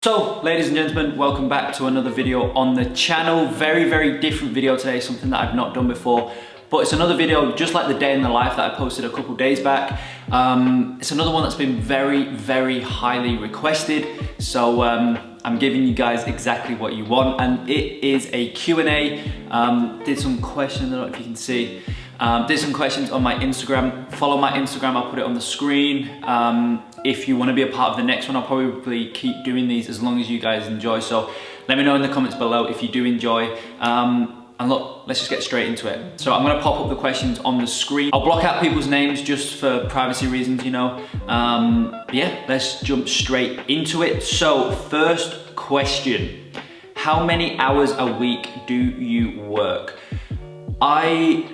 So, ladies and gentlemen, welcome back to another video on the channel. Very different video today, something that I've not done before, but it's another video just like the day in the life that I posted a couple days back. It's another one that's been very highly requested, so I'm giving you guys exactly what you want, and it is a Q&A. Did some questions, I don't know if you can see. Did some questions on my Instagram. Follow my Instagram, I'll put it on the screen. If you want to be a part of the next one, I'll probably keep doing these as long as you guys enjoy. So let me know in the comments below if you do enjoy. And look, let's just get straight into it. So I'm gonna pop up the questions on the screen. I'll block out people's names just for privacy reasons, you know. Yeah, let's jump straight into it. So first question, how many hours a week do you work? I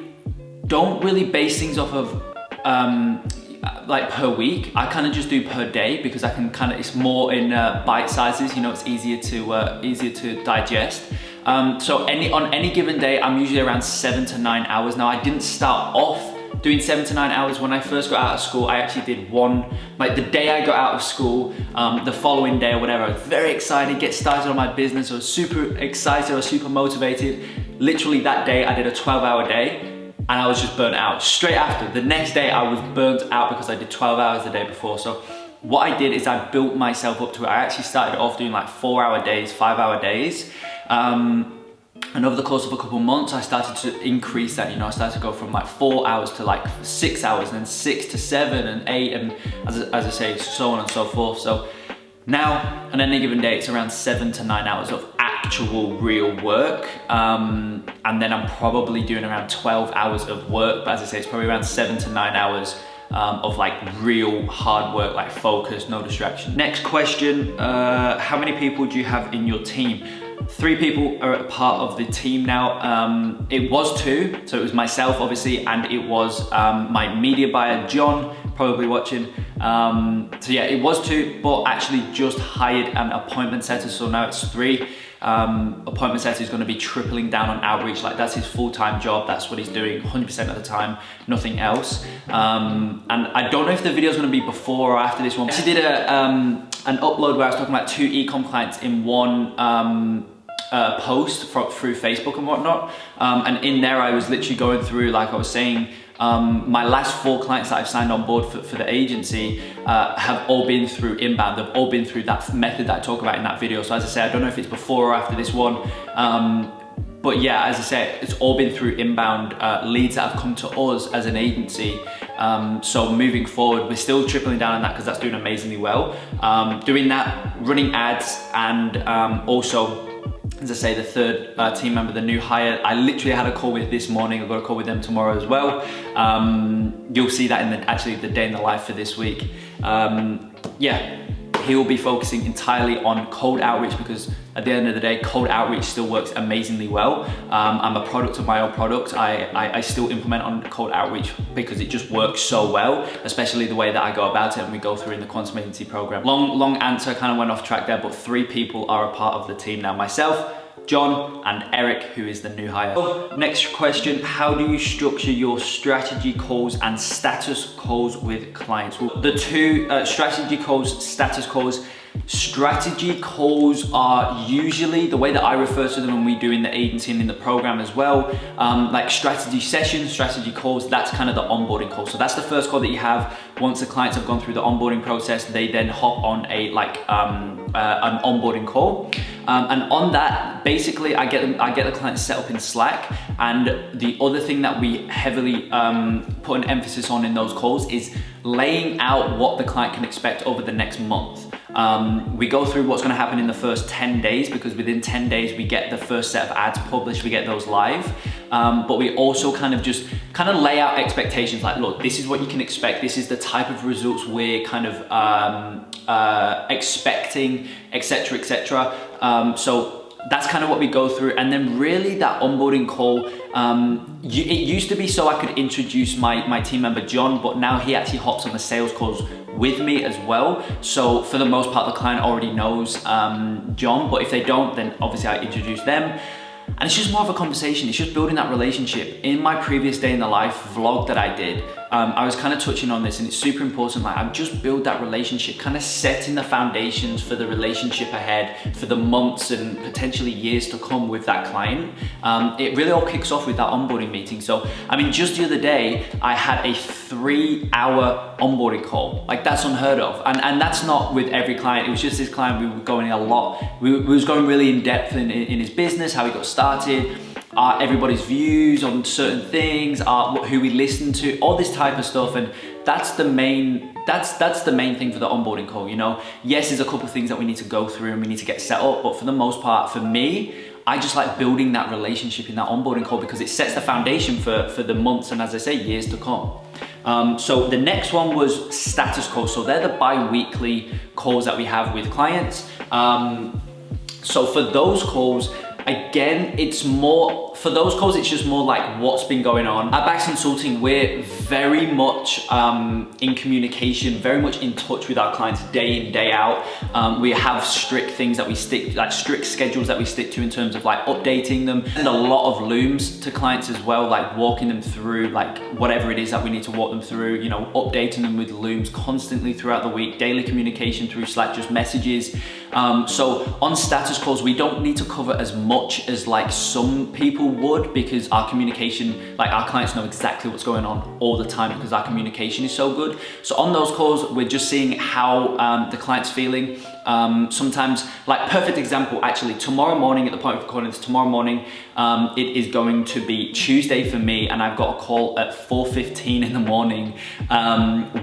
don't really base things off of like per week. I kind of just do per day because I can it's more in bite sizes, you know, it's easier to digest. So on any given day, I'm usually around 7 to 9 hours. Now, I didn't start off doing 7 to 9 hours. When I first got out of school, I actually did one, like the day I got out of school, the following day or whatever, I was very excited, get started on my business. I was super excited, I was super motivated. Literally that day, I did a 12-hour day. And I was just burnt out. Straight after, the next day I was burnt out because I did 12 hours the day before. So what I did is I built myself up to it. I actually started off doing like 4-hour days, 5-hour days. And over the course of a couple months, I started to increase that, you know, I started to go from like 4 hours to like 6 hours, and then 6 to 7 and 8, and as I say, so on and so forth. So now, on any given day, it's around 7 to 9 hours of actual real work. And then I'm probably doing around 12 hours of work, but as I say, it's probably around 7 to 9 hours of like real hard work, like focus, no distraction. Next question, how many people do you have in your team? 3 people are a part of the team now. It was 2, so it was myself obviously, and it was my media buyer, John, probably watching. So yeah, it was 2, but actually just hired an appointment setter, so now it's 3. Appointment setter is going to be tripling down on outreach. Like, that's his full-time job. That's what he's doing 100% of the time, nothing else. And I don't know if the video is going to be before or after this one. I actually did an upload where I was talking about 2 e-com clients in one post through Facebook and whatnot. And in there, I was literally going through, like I was saying, my last 4 clients that I've signed on board for the agency have all been through inbound. They've all been through that method that I talk about in that video. So as I say, I don't know if it's before or after this one. But yeah, as I say, it's all been through inbound leads that have come to us as an agency. So moving forward, we're still tripling down on that because that's doing amazingly well. Doing that, running ads, and also, as I say, the 3rd team member, the new hire, I literally had a call with this morning. I've got a call with them tomorrow as well. You'll see that in actually the day in the life for this week. Yeah, he will be focusing entirely on cold outreach, because at the end of the day, cold outreach still works amazingly well. I'm a product of my own product. I still implement on cold outreach because it just works so well, especially the way that I go about it and we go through in the Quantum Agency program. Long answer, kind of went off track there, but 3 people are a part of the team now. Myself, John, and Eric, who is the new hire. So, next question, how do you structure your strategy calls and status calls with clients? Well, the 2 strategy calls, status calls. Strategy calls are usually the way that I refer to them when we do in the agency and in the program as well. Like strategy sessions, strategy calls, that's kind of the onboarding call. So that's the first call that you have. Once the clients have gone through the onboarding process, they then hop on an onboarding call. And on that, basically, I get the client set up in Slack. And the other thing that we heavily put an emphasis on in those calls is laying out what the client can expect over the next month. We go through what's going to happen in the first 10 days, because within 10 days we get the first set of ads published, we get those live. But we also kind of lay out expectations, like, look, this is what you can expect, this is the type of results we're kind of expecting, etc, etc. So that's kind of what we go through. And then really that onboarding call, it used to be so I could introduce my team member John, but now he actually hops on the sales calls with me as well. So for the most part, the client already knows John, but if they don't, then obviously I introduce them. And it's just more of a conversation. It's just building that relationship. In my previous day in the life vlog that I did, I was kind of touching on this, and it's super important. Like, I've just built that relationship, kind of setting the foundations for the relationship ahead, for the months and potentially years to come with that client. It really all kicks off with that onboarding meeting. So, I mean, just the other day, I had a 3-hour onboarding call. Like, that's unheard of. And that's not with every client. It was just this client, we were going a lot. We was going really in depth in his business, how he got started, everybody's views on certain things, who we listen to, all this type of stuff. And that's the main thing for the onboarding call, you know. Yes, there's a couple of things that we need to go through and we need to get set up, but for the most part, for me, I just like building that relationship in that onboarding call because it sets the foundation for the months and, as I say, years to come. So the next one was status calls. So they're the bi-weekly calls that we have with clients. So for those calls, again, it's just more like what's been going on. At Bax Consulting, we're very much in communication, very much in touch with our clients day in, day out. We have strict things that we stick, like strict schedules that we stick to in terms of like updating them, and a lot of looms to clients as well, like walking them through like whatever it is that we need to walk them through, you know, updating them with looms constantly throughout the week, daily communication through Slack, just messages. So on status calls, we don't need to cover as much as like some people would, because our communication, like our clients know exactly what's going on all the time because our communication is so good. So on those calls, we're just seeing how the client's feeling. Sometimes, like perfect example, actually tomorrow morning, at the point of recording this, tomorrow morning, it is going to be Tuesday for me, and I've got a call at 4:15 in the morning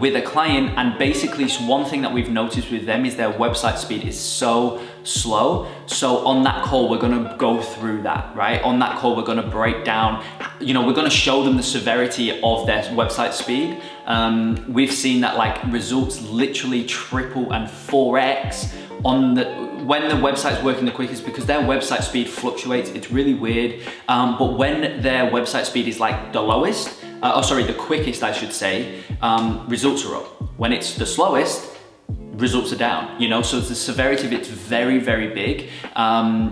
with a client. And basically one thing that we've noticed with them is their website speed is so slow. So on that call, we're gonna go through that, right? On that call, we're gonna break down, you know, we're gonna show them the severity of their website speed. We've seen that like results literally triple and 4x on when the website's working the quickest, because their website speed fluctuates. It's really weird. But when their website speed is like the lowest, the quickest, I should say, results are up. When it's the slowest, results are down, you know. So the severity of it's very, very big.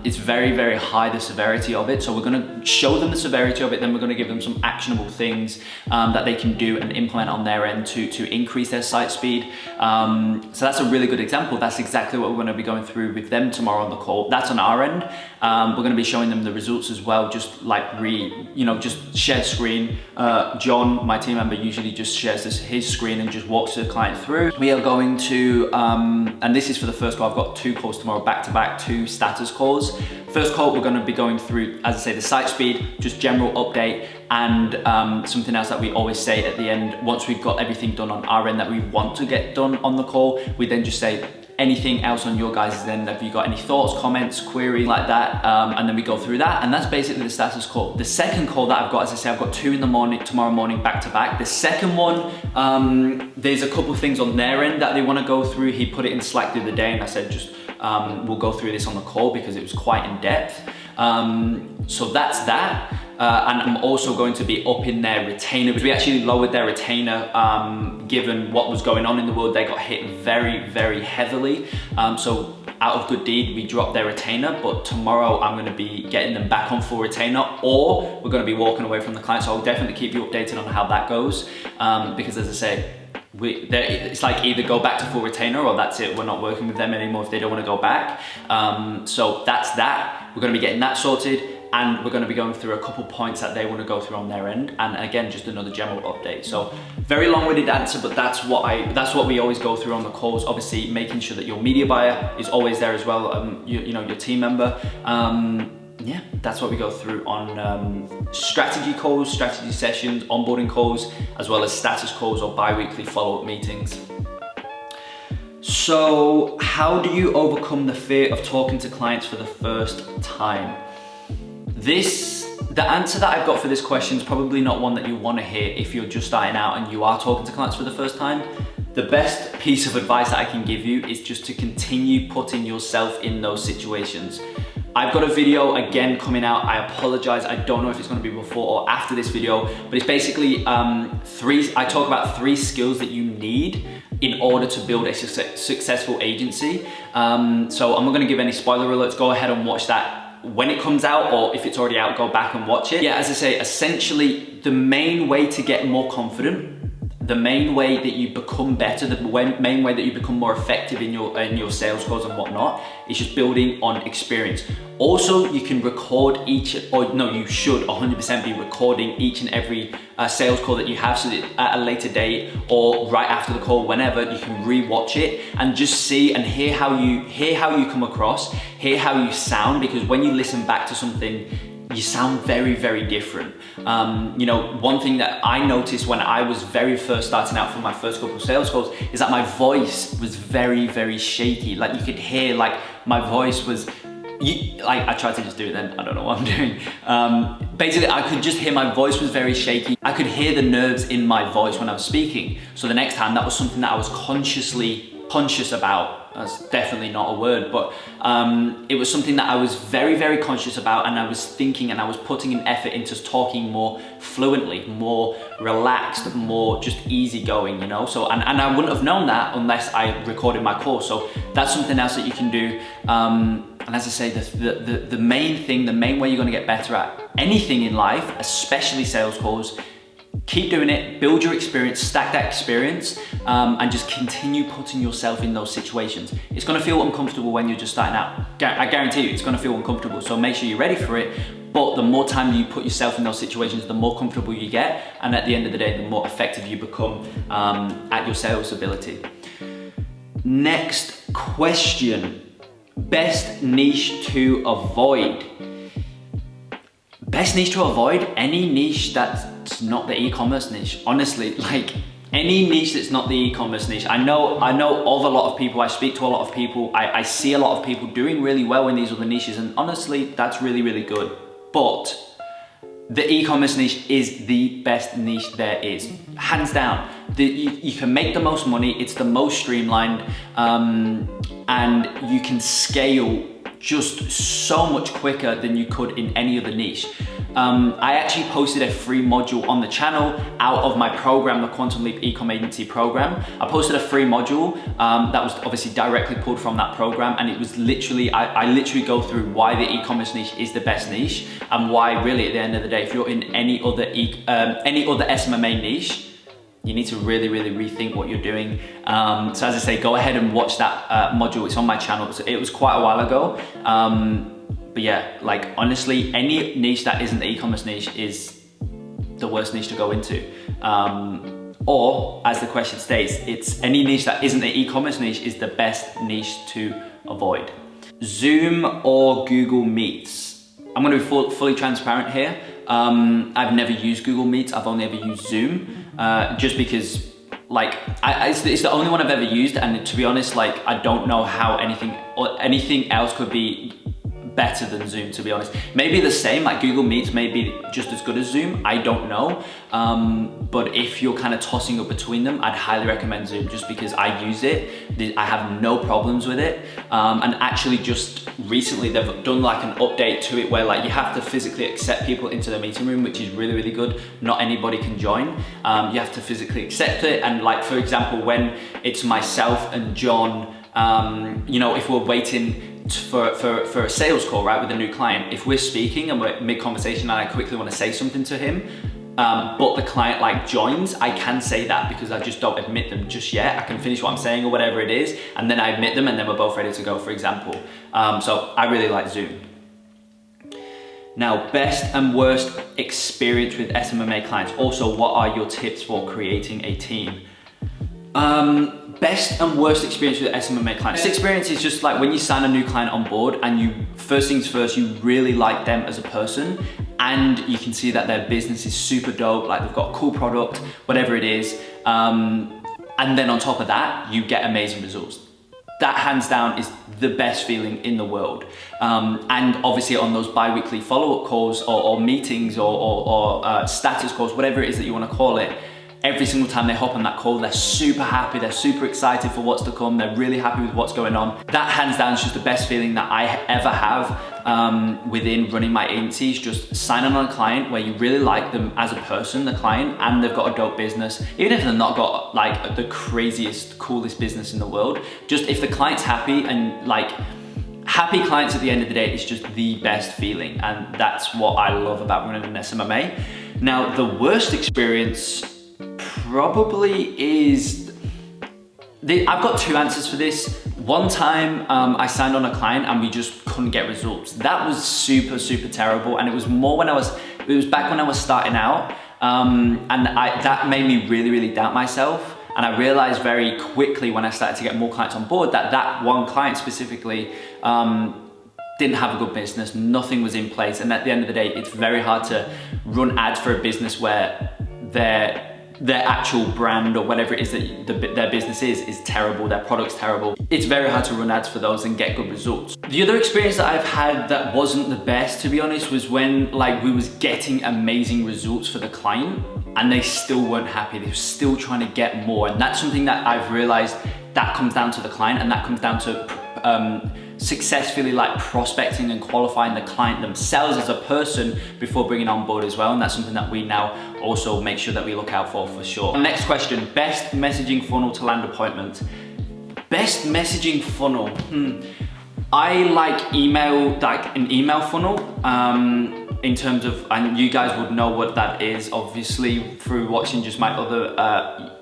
It's very, very high, the severity of it. So we're gonna show them the severity of it, then we're gonna give them some actionable things that they can do and implement on their end to increase their site speed. So that's a really good example. That's exactly what we're gonna be going through with them tomorrow on the call. That's on our end. We're gonna be showing them the results as well, just like just share screen. John, my team member, usually just shares his screen and just walks the client through. We are going to, and this is for the first call, I've got 2 calls tomorrow, back-to-back, 2 status calls. First call, we're gonna be going through, as I say, the site speed, just general update, and something else that we always say at the end, once we've got everything done on our end that we want to get done on the call, we then just say, anything else on your guys' end? Have you got any thoughts, comments, queries like that? And then we go through that, and that's basically the status call. The second call that I've got, as I say, I've got 2 in the morning, tomorrow morning, back to back. The second one, there's a couple of things on their end that they want to go through. He put it in Slack the other day, and I said, just we'll go through this on the call because it was quite in depth. So that's that. And I'm also going to be up in their retainer, because we actually lowered their retainer given what was going on in the world. They got hit very, very heavily. So out of good deed, we dropped their retainer, but tomorrow I'm gonna be getting them back on full retainer, or we're gonna be walking away from the client. So I'll definitely keep you updated on how that goes. Because as I say, it's like either go back to full retainer or that's it. We're not working with them anymore if they don't wanna go back. So that's that. We're gonna be getting that sorted. And we're going to be going through a couple points that they want to go through on their end, and again, just another general update. So very long-winded answer, but that's what we always go through on the calls. Obviously, making sure that your media buyer is always there as well. You know, your team member. Yeah, that's what we go through on strategy calls, strategy sessions, onboarding calls, as well as status calls or bi-weekly follow-up meetings. So, how do you overcome the fear of talking to clients for the first time? The answer that I've got for this question is probably not one that you want to hear if you're just starting out and you are talking to clients for the first time. The best piece of advice that I can give you is just to continue putting yourself in those situations. I've got a video again coming out. I apologize. I don't know if it's going to be before or after this video, but it's basically I talk about 3 skills that you need in order to build a successful agency. So I'm not going to give any spoiler alerts. Go ahead and watch that when it comes out, or if it's already out, go back and watch it. Yeah, as I say, essentially the main way to get more confident the main way that you become better, the main way that you become more effective in your sales calls and whatnot, is just building on experience. Also, you can record you should 100% be recording each and every sales call that you have, so that at a later date or right after the call, whenever, you can re-watch it and just see and hear how you come across, hear how you sound, because when you listen back to something, you sound very, very different. You know, one thing that I noticed when I was very first starting out for my first couple of sales calls is that my voice was very, very shaky. Like, you could hear, like, my voice was, I tried to just do it then, I don't know what I'm doing. Basically, I could just hear my voice was very shaky. I could hear the nerves in my voice when I was speaking. So the next time, that was something that I was conscious about. That's definitely not a word, but it was something that I was very, very conscious about, and I was thinking and I was putting an effort into talking more fluently, more relaxed, more just easygoing, you know? So, and I wouldn't have known that unless I recorded my call. So that's something else that you can do. And as I say, the main thing, the main way you're gonna get better at anything in life, especially sales calls, keep doing it, build your experience, stack that experience, and just continue putting yourself in those situations. It's gonna feel uncomfortable when you're just starting out. I guarantee you, it's gonna feel uncomfortable, so make sure you're ready for it. But the more time you put yourself in those situations, the more comfortable you get, and at the end of the day, the more effective you become at your sales ability. Next question, best niche to avoid. Best niche to avoid? Any niche that's not the e-commerce niche. Honestly, like, any niche that's not the e-commerce niche. I know of a lot of people, I speak to a lot of people, I see a lot of people doing really well in these other niches, and honestly, that's really, really good. But the e-commerce niche is the best niche there is, hands down. You can make the most money, it's the most streamlined, and you can scale just so much quicker than you could in any other niche. I actually posted a free module on the channel out of my program, the Quantum Leap Ecomm Agency program. I posted a free module that was obviously directly pulled from that program, and it was literally, I literally go through why the e-commerce niche is the best niche, and why really at the end of the day, if you're in any other SMMA niche, you need to really, really rethink what you're doing. So as I say, go ahead and watch that module. It's on my channel. It was quite a while ago. But yeah, like, honestly, any niche that isn't the e-commerce niche is the worst niche to go into. Or, as the question states, it's any niche that isn't the e-commerce niche is the best niche to avoid. Zoom or Google Meets? I'm gonna be fully transparent here. I've never used Google Meets. I've only ever used Zoom, just because, like, it's the only one I've ever used, and to be honest, like, I don't know how anything else could be better than Zoom, to be honest. Maybe the same, like Google Meets may be just as good as Zoom, I don't know. But if you're kind of tossing up between them, I'd highly recommend Zoom, just because I use it. I have no problems with it. And actually just recently they've done like an update to it where, like, you have to physically accept people into the meeting room, which is really, really good. Not anybody can join. You have to physically accept it. And, like, for example, when it's myself and John, you know, if we're waiting for a sales call, right, with a new client, if we're speaking and we're mid-conversation and I quickly want to say something to him, but the client, like, joins, I can say that because I just don't admit them just yet. I can finish what I'm saying or whatever it is, and then I admit them, and then we're both ready to go, for example. So I really like Zoom. Now, best and worst experience with SMMA clients. Also, what are your tips for creating a team? Best and worst experience with SMMA clients. This experience is just like when you sign a new client on board and you, first things first, you really like them as a person, and you can see that their business is super dope, like they've got a cool product, whatever it is. And then on top of that, you get amazing results. That hands down is the best feeling in the world. And obviously on those bi-weekly follow-up calls or meetings or status calls, whatever it is that you want to call it, every single time they hop on that call, they're super happy, they're super excited for what's to come, they're really happy with what's going on. That hands down is just the best feeling that I ever have within running my agencies. Just signing on a client where you really like them as a person, the client, and they've got a dope business. Even if they've not got like the craziest, coolest business in the world, just if the client's happy, and like, happy clients at the end of the day is just the best feeling, and that's what I love about running an SMMA. Now, the worst experience, probably is, I've got two answers for this. One time I signed on a client and we just couldn't get results. That was super, super terrible. And it was more when it was back when I was starting out. And that made me really, really doubt myself. And I realized very quickly when I started to get more clients on board that one client specifically didn't have a good business, nothing was in place. And at the end of the day, it's very hard to run ads for a business where their actual brand or whatever it is that their business is terrible, their product's terrible. It's very hard to run ads for those and get good results. The other experience that I've had that wasn't the best, to be honest, was when we was getting amazing results for the client and they still weren't happy. They were still trying to get more. And that's something that I've realized that comes down to the client, and that comes down to successfully prospecting and qualifying the client themselves as a person before bringing on board as well. And that's something that we now also make sure that we look out for sure. Next question, best messaging funnel to land appointments. Best messaging funnel. I like email, an email funnel in terms of, and you guys would know what that is obviously through watching just my other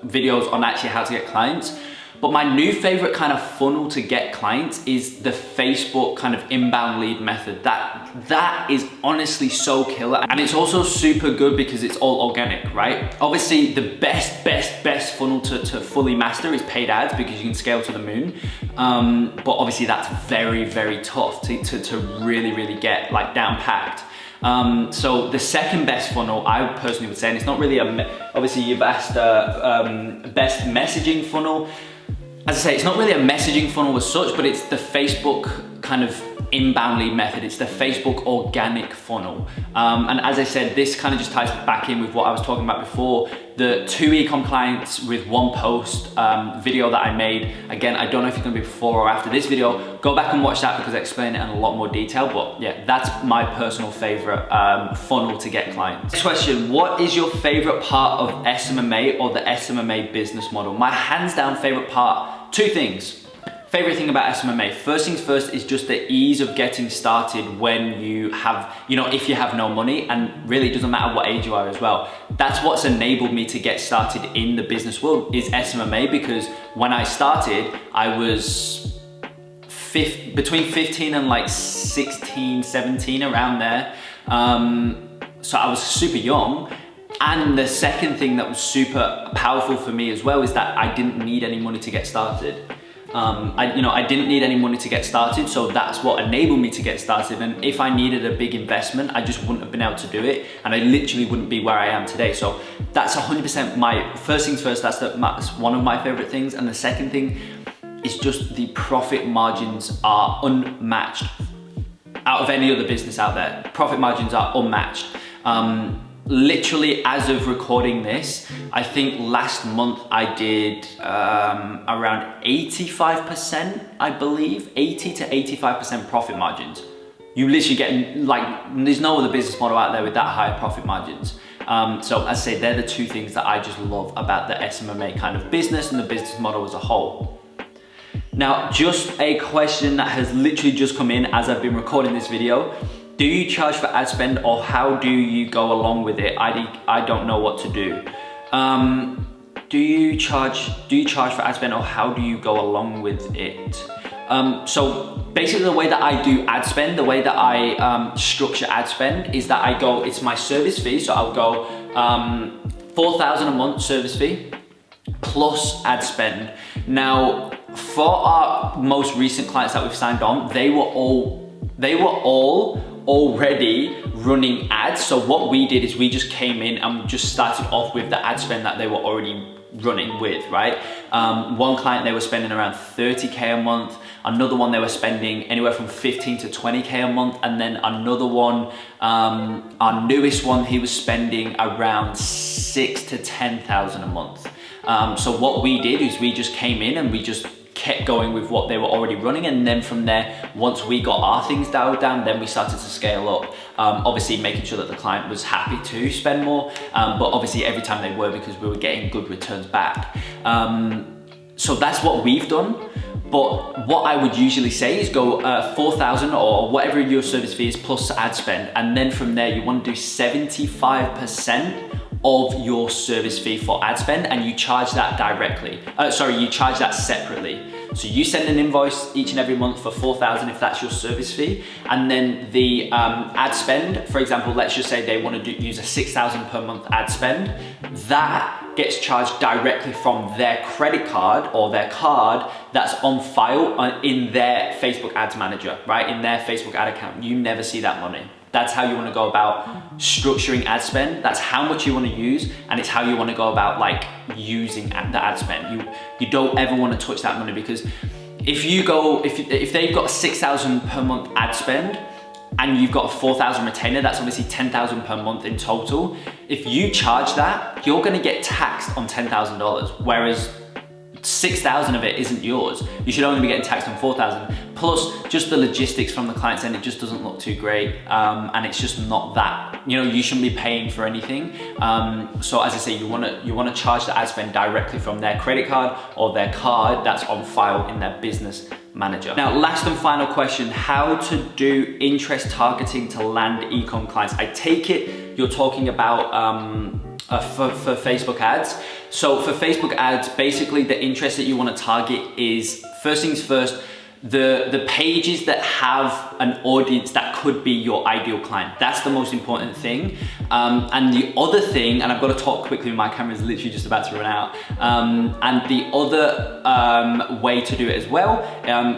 videos on actually how to get clients. But my new favorite kind of funnel to get clients is the Facebook kind of inbound lead method. That is honestly so killer. And it's also super good because it's all organic, right? Obviously the best funnel to fully master is paid ads because you can scale to the moon. But obviously that's very, very tough to really get down packed. So the second best funnel I personally would say, and it's not really obviously you've asked best messaging funnel. As I say, it's not really a messaging funnel as such, but it's the Facebook kind of inbound lead method. It's the Facebook organic funnel. And as I said, this kind of just ties back in with what I was talking about before. The 2 Ecomm clients with 1 post video that I made. Again, I don't know if it's gonna be before or after this video. Go back and watch that because I explain it in a lot more detail. But yeah, that's my personal favorite funnel to get clients. Next question, what is your favorite part of SMMA or the SMMA business model? My hands down favorite part, 2 things. Favorite thing about SMMA, first things first is just the ease of getting started when you have, if you have no money, and really it doesn't matter what age you are as well. That's what's enabled me to get started in the business world is SMMA, because when I started, I was between 15 and 16, 17, around there. So I was super young. And the second thing that was super powerful for me as well is that I didn't need any money to get started. I didn't need any money to get started, so that's what enabled me to get started. And if I needed a big investment, I just wouldn't have been able to do it, and I literally wouldn't be where I am today. So that's 100% my first things first. That's one of my favorite things. And the second thing is just the profit margins are unmatched out of any other business out there. Profit margins are unmatched. Literally, as of recording this, I think last month I did around 85%, I believe, 80 to 85% profit margins. You literally get, there's no other business model out there with that high profit margins. So as I say, they're the 2 things that I just love about the SMMA kind of business and the business model as a whole. Now, just a question that has literally just come in as I've been recording this video. Do you charge for ad spend, or how do you go along with it? I don't know what to do. Do you charge for ad spend, or how do you go along with it? So basically the way that I do ad spend, the way that I structure ad spend is that it's my service fee. So I'll go $4,000 a month service fee plus ad spend. Now, for our most recent clients that we've signed on, they were all already running ads. So what we did is we just came in and just started off with the ad spend that they were already running with, right? One client, they were spending around 30K a month. Another one, they were spending anywhere from 15 to 20K a month. And then another one, our newest one, he was spending around 6 to 10,000 a month. So what we did is we just came in and we just kept going with what they were already running, and then from there, once we got our things dialed down, then we started to scale up. Obviously making sure that the client was happy to spend more, but obviously every time they were, because we were getting good returns back. So that's what we've done. But what I would usually say is go 4,000 or whatever your service fee is plus ad spend, and then from there you want to do 75% of your service fee for ad spend, and you charge that directly. You charge that separately. So you send an invoice each and every month for 4,000 if that's your service fee, and then the ad spend, for example, let's just say they want to use a 6,000 per month ad spend, that gets charged directly from their credit card or their card that's on file in their Facebook ads manager, right? In their Facebook ad account. You never see that money. That's how you want to go about structuring ad spend. That's how much you want to use, and it's how you want to go about like using the ad spend. You don't ever want to touch that money, because if they've got 6,000 per month ad spend and you've got a 4,000 retainer, that's obviously 10,000 per month in total. If you charge that, you're going to get taxed on $10,000, whereas 6,000 of it isn't yours. You should only be getting taxed on 4,000. Plus, just the logistics from the client's end, it just doesn't look too great, and it's just not that. You shouldn't be paying for anything. So as I say, you want to charge the ad spend directly from their credit card or their card that's on file in their business manager. Now, last and final question: how to do interest targeting to land Ecomm clients? I take it you're talking about for Facebook ads. So for Facebook ads, basically the interest that you want to target is, first things first, the pages that have an audience that could be your ideal client. That's the most important thing. And the other thing, and I've got to talk quickly, my camera is literally just about to run out. And the other way to do it as well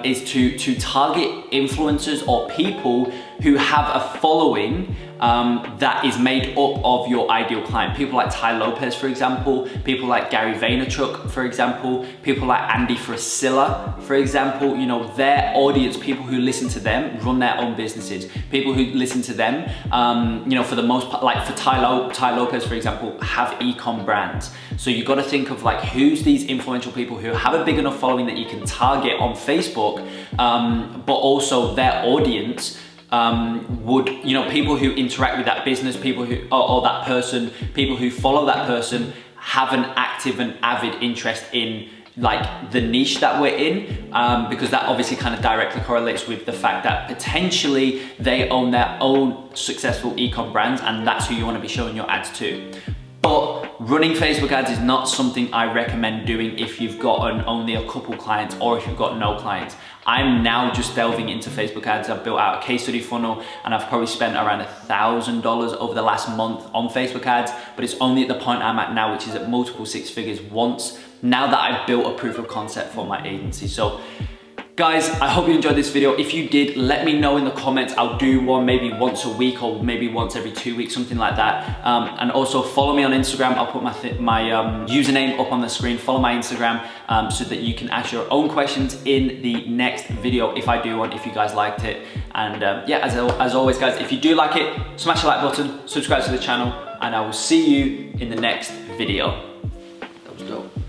is to target influencers or people who have a following that is made up of your ideal client. People like Ty Lopez, for example, people like Gary Vaynerchuk, for example, people like Andy Frisella, for example. Their audience, people who listen to them, run their own businesses. People who listen to them, for the most part, like for Ty Lopez, for example, have Ecomm brands. So you got to think of like, who's these influential people who have a big enough following that you can target on Facebook, but also their audience would, people who interact with that business, people who, or that person, people who follow that person have an active and avid interest in like the niche that we're in, because that obviously kind of directly correlates with the fact that potentially they own their own successful Ecomm brands, and that's who you want to be showing your ads to. But running Facebook ads is not something I recommend doing if you've got only a couple clients or if you've got no clients. I'm now just delving into Facebook ads. I've built out a case study funnel, and I've probably spent around $1,000 over the last month on Facebook ads, but it's only at the point I'm at now, which is at multiple six figures now that I've built a proof of concept for my agency. So guys, I hope you enjoyed this video. If you did, let me know in the comments. I'll do one maybe once a week or maybe once every 2 weeks, something like that. And also follow me on Instagram. I'll put my username up on the screen. Follow my Instagram so that you can ask your own questions in the next video if I do one, if you guys liked it. And yeah, as always guys, if you do like it, smash the like button, subscribe to the channel, and I will see you in the next video. That was dope.